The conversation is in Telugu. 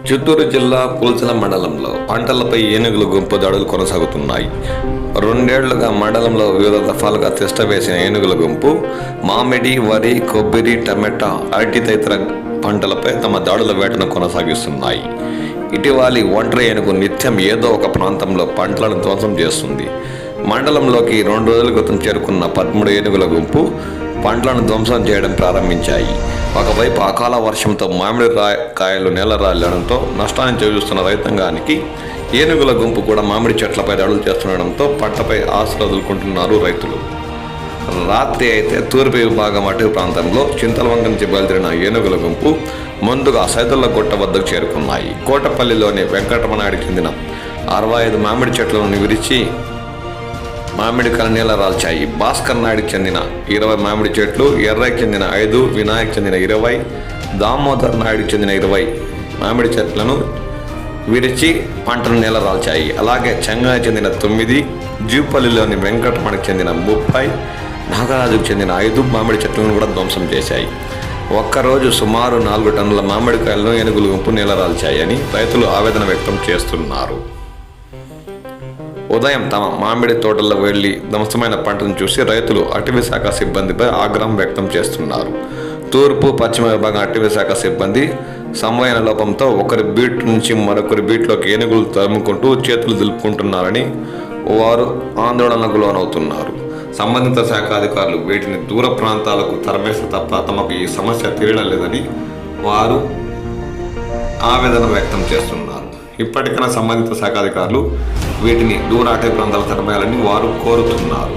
చిత్తూరు జిల్లా పుల్చల మండలంలో పంటలపై ఏనుగుల గుంపు దాడులు కొనసాగుతున్నాయి. 2 ఏళ్లుగా మండలంలో వివిధ దఫాలుగా తిష్ట వేసిన ఏనుగుల గుంపు మామిడి, వరి, కొబ్బరి, టమాటా, అరటి తదితర పంటలపై తమ దాడుల వేటను కొనసాగిస్తున్నాయి. ఇటీవలి ఒంటరి ఏనుగు నిత్యం ఏదో ఒక ప్రాంతంలో పంటలను ధ్వంసం చేస్తుంది. మండలంలోకి 2 రోజుల క్రితం చేరుకున్న 13 ఏనుగుల గుంపు పంటలను ధ్వంసం చేయడం ప్రారంభించాయి. ఒకవైపు అకాల వర్షంతో మామిడి కాయలు నేల రాలడంతో నష్టాన్ని చవిచూస్తున్న రైతాంగానికి ఏనుగుల గుంపు కూడా మామిడి చెట్లపై దాడులు చేస్తుండడంతో పంటపై ఆశలు వదులుకుంటున్నారు రైతులు. రాత్రి అయితే తూర్పు విభాగం అటవీ ప్రాంతంలో చింతలవంక నుంచి బయలుదేరిన ఏనుగుల గుంపు ముందుగా సైదుల్లగుట్ట వద్దకు చేరుకున్నాయి. కోటపల్లిలోని వెంకటరమణాయుడికి చెందిన 65 మామిడి చెట్లను విరిచి మామిడి కలనీల రాల్చాయి. భాస్కర్ నాయుడికి చెందిన 20 మామిడి చెట్లు, ఎర్రకి చెందిన 5, వినాయక్ చెందిన 20, దామోదర్ నాయుడికి చెందిన 20 మామిడి చెట్లను విరిచి పంటను నేల రాల్చాయి. అలాగే చెంగాకి చెందిన 9, జీపల్లిలోని వెంకటరమణకి చెందిన 30, నాగరాజుకు చెందిన 5 మామిడి చెట్లను కూడా ధ్వంసం చేశాయి. ఒక్కరోజు సుమారు 4 టన్నుల మామిడికాయలను ఏనుగుల గుంపు నేలరాల్చాయని రైతులు ఆవేదన వ్యక్తం చేస్తున్నారు. ఉదయం తమ మామిడి తోటల్లో వెళ్లి ధ్వంసమైన పంటను చూసి రైతులు అటవీ శాఖ సిబ్బందిపై ఆగ్రహం వ్యక్తం చేస్తున్నారు. తూర్పు, పశ్చిమ విభాగం అటవీ శాఖ సిబ్బంది సమన్వయ లోపంతో ఒకరి బీట్ నుంచి మరొకరి బీట్లోకి ఏనుగులు తరుముకుంటూ చేతులు దులుపుకుంటున్నారని వారు ఆందోళనకు లోనవుతున్నారు. సంబంధిత శాఖ అధికారులు వీటిని దూర ప్రాంతాలకు తరమేస్తే తప్ప తమకు ఈ సమస్య తీరడం లేదని వారు ఆవేదన వ్యక్తం చేస్తున్నారు. ఇప్పటికైనా సంబంధిత శాఖ అధికారులు వీటిని దూర అటవీ ప్రాంతాలకు తరమేయాలని వారు కోరుతున్నారు.